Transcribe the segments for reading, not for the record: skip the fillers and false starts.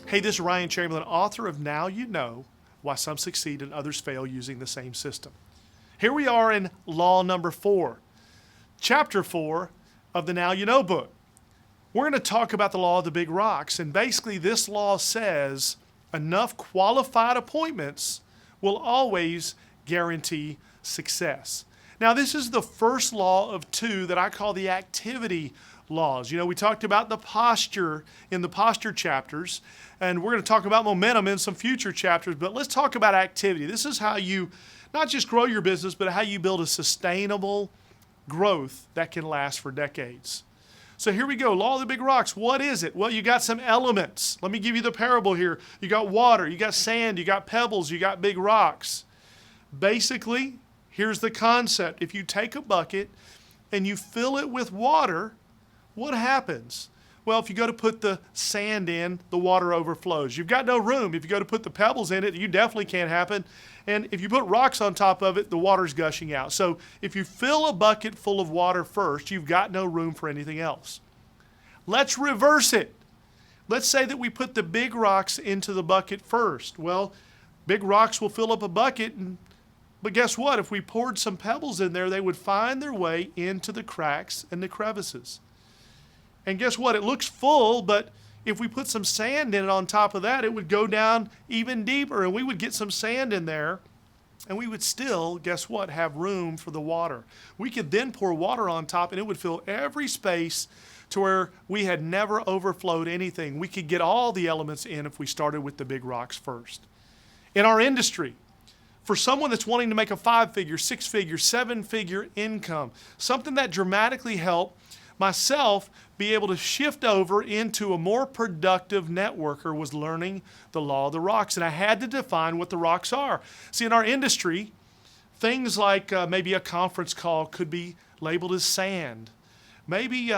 Hey, this is Ryan Chamberlain, author of Now You Know Why Some Succeed and Others Fail Using the Same System. Here we are in law number 4, chapter 4 of the Now You Know book. We're going to talk about the law of the big rocks, and basically this law says enough qualified appointments will always guarantee success. Now, this is the first law of 2 that I call the activity laws. You know, we talked about the posture in the posture chapters, and we're going to talk about momentum in some future chapters, but let's talk about activity. This is how you not just grow your business, but how you build a sustainable growth that can last for decades. So here we go, law of the big rocks. What is it? Well, you got some elements. Let me give you the parable here. You got water, you got sand, you got pebbles, you got big rocks. Basically, here's the concept. If you take a bucket and you fill it with water, what happens? Well, if you go to put the sand in, the water overflows. You've got no room. If you go to put the pebbles in it, you definitely can't happen. And if you put rocks on top of it, the water's gushing out. So if you fill a bucket full of water first, you've got no room for anything else. Let's reverse it. Let's say that we put the big rocks into the bucket first. Well, big rocks will fill up a bucket, but guess what? If we poured some pebbles in there, they would find their way into the cracks and the crevices. And guess what? It looks full, but if we put some sand in it on top of that, it would go down even deeper, and we would get some sand in there, and we would still, guess what, have room for the water. We could then pour water on top, and it would fill every space to where we had never overflowed anything. We could get all the elements in if we started with the big rocks first. In our industry, for someone that's wanting to make a 5-figure, 6-figure, 7-figure income, something that dramatically helped myself be able to shift over into a more productive networker was learning the law of the rocks. And I had to define what the rocks are. See, in our industry, things like maybe a conference call could be labeled as sand. Maybe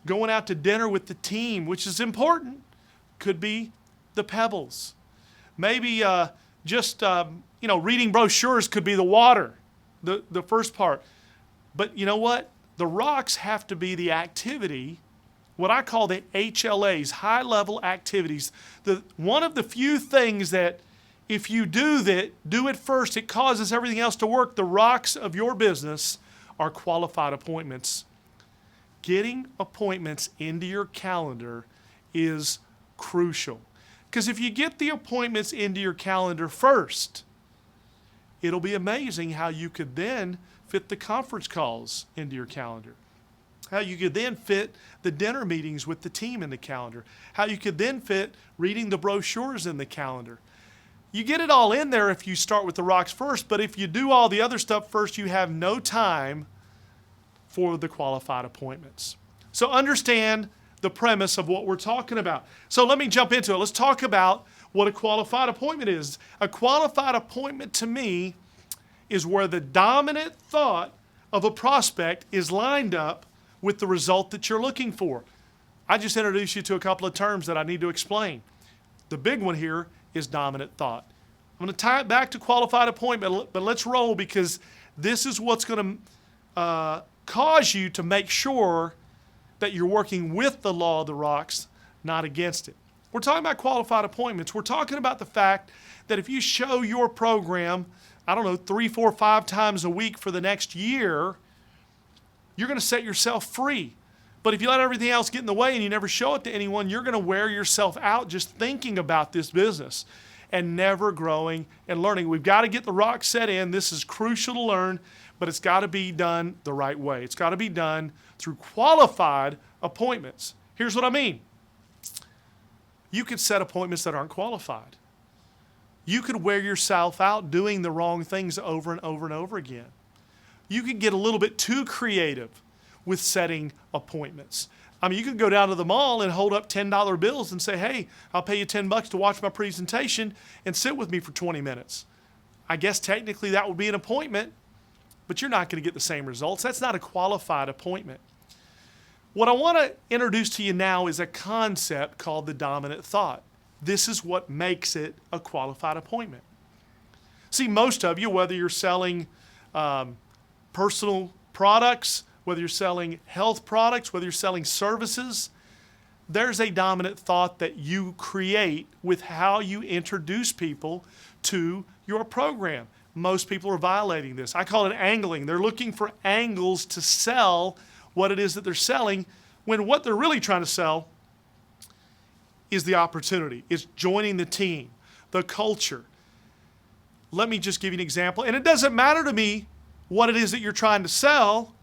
going out to dinner with the team, which is important, could be the pebbles. Maybe reading brochures could be the water, the first part. But you know what? The rocks have to be the activity, what I call the HLAs, high-level activities. One of the few things that if you do it first, it causes everything else to work. The rocks of your business are qualified appointments. Getting appointments into your calendar is crucial. Because if you get the appointments into your calendar first, it'll be amazing how you could then fit the conference calls into your calendar. How you could then fit the dinner meetings with the team in the calendar. How you could then fit reading the brochures in the calendar. You get it all in there if you start with the rocks first, but if you do all the other stuff first, you have no time for the qualified appointments. So understand the premise of what we're talking about. So let me jump into it. Let's talk about what a qualified appointment is. A qualified appointment to me is where the dominant thought of a prospect is lined up with the result that you're looking for. I just introduced you to a couple of terms that I need to explain. The big one here is dominant thought. I'm going to tie it back to qualified appointment, but let's roll because this is what's going to cause you to make sure that you're working with the law of the rocks, not against it. We're talking about qualified appointments. We're talking about the fact that if you show your program 3, 4, 5 times a week for the next year, you're going to set yourself free. But if you let everything else get in the way and you never show it to anyone, you're going to wear yourself out just thinking about this business and never growing and learning. We've got to get the rocks set in. This is crucial to learn, but it's got to be done the right way. It's got to be done through qualified appointments. Here's what I mean. You could set appointments that aren't qualified. You could wear yourself out doing the wrong things over and over and over again. You could get a little bit too creative with setting appointments. I mean, you could go down to the mall and hold up $10 bills and say, hey, I'll pay you $10 to watch my presentation and sit with me for 20 minutes. I guess technically that would be an appointment, but you're not going to get the same results. That's not a qualified appointment. What I want to introduce to you now is a concept called the dominant thought. This is what makes it a qualified appointment. See, most of you, whether you're selling personal products, whether you're selling health products, whether you're selling services, there's a dominant thought that you create with how you introduce people to your program. Most people are violating this. I call it angling. They're looking for angles to sell what it is that they're selling, when what they're really trying to sell is the opportunity. It's joining the team, the culture. Let me just give you an example. And it doesn't matter to me what it is that you're trying to sell.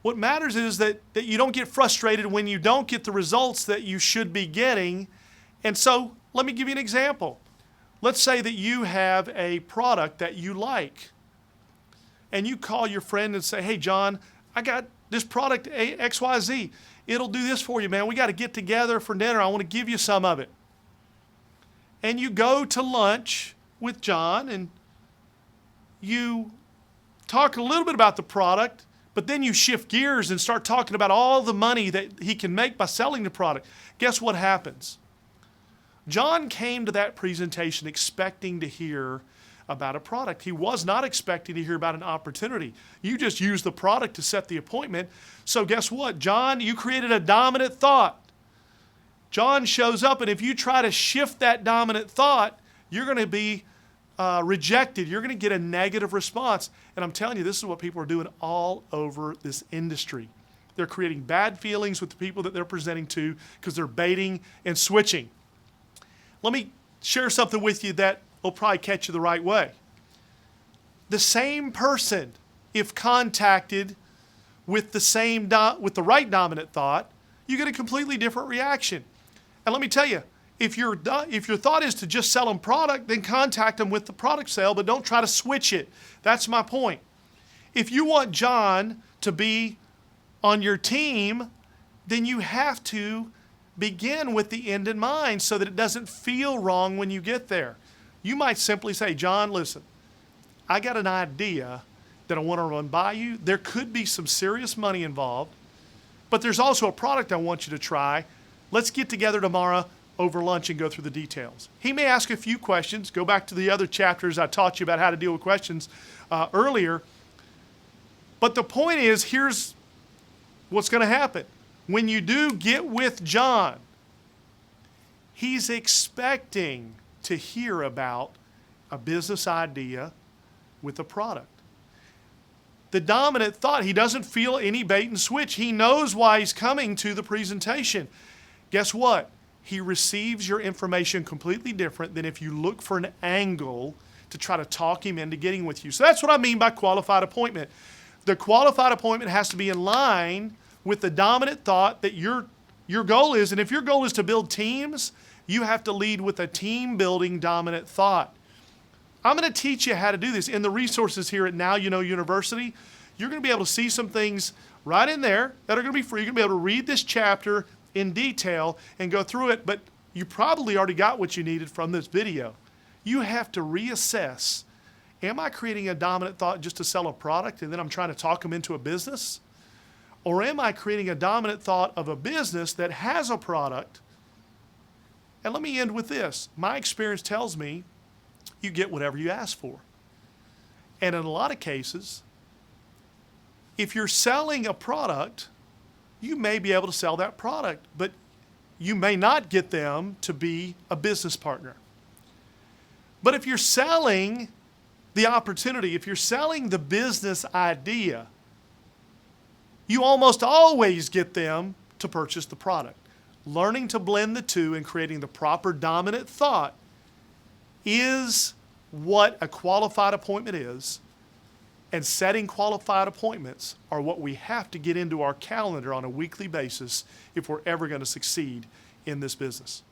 What matters is that you don't get frustrated when you don't get the results that you should be getting. And so let me give you an example. Let's say that you have a product that you like, and you call your friend and say, hey, John, I got this product XYZ. It'll do this for you, man. We got to get together for dinner. I want to give you some of it. And you go to lunch with John, and you talk a little bit about the product, but then you shift gears and start talking about all the money that he can make by selling the product. Guess what happens? John came to that presentation expecting to hear about a product. He was not expecting to hear about an opportunity. You just used the product to set the appointment. So guess what? John, you created a dominant thought. John shows up, and if you try to shift that dominant thought, you're going to be rejected. You're going to get a negative response. And I'm telling you, this is what people are doing all over this industry. They're creating bad feelings with the people that they're presenting to because they're baiting and switching. Let me share something with you that will probably catch you the right way. The same person, if contacted with the right dominant thought, you get a completely different reaction. And let me tell you, if your thought is to just sell them product, then contact them with the product sale, but don't try to switch it. That's my point. If you want John to be on your team, then you have to begin with the end in mind so that it doesn't feel wrong when you get there. You might simply say, John, listen, I got an idea that I want to run by you. There could be some serious money involved, but there's also a product I want you to try. Let's get together tomorrow over lunch and go through the details. He may ask a few questions. Go back to the other chapters I taught you about how to deal with questions earlier. But the point is, here's what's going to happen. When you do get with John, he's expecting to hear about a business idea with a product. The dominant thought, he doesn't feel any bait and switch. He knows why he's coming to the presentation. Guess what? He receives your information completely different than if you look for an angle to try to talk him into getting with you. So that's what I mean by qualified appointment. The qualified appointment has to be in line with the dominant thought that your goal is. And if your goal is to build teams, you have to lead with a team-building dominant thought. I'm going to teach you how to do this. In the resources here at Now You Know University, you're going to be able to see some things right in there that are going to be free. You're going to be able to read this chapter in detail and go through it, but you probably already got what you needed from this video. You have to reassess, am I creating a dominant thought just to sell a product and then I'm trying to talk them into a business? Or am I creating a dominant thought of a business that has a product? And let me end with this. My experience tells me you get whatever you ask for. And in a lot of cases, if you're selling a product, you may be able to sell that product, but you may not get them to be a business partner. But if you're selling the opportunity, if you're selling the business idea, you almost always get them to purchase the product. Learning to blend the two and creating the proper dominant thought is what a qualified appointment is, and setting qualified appointments are what we have to get into our calendar on a weekly basis if we're ever going to succeed in this business.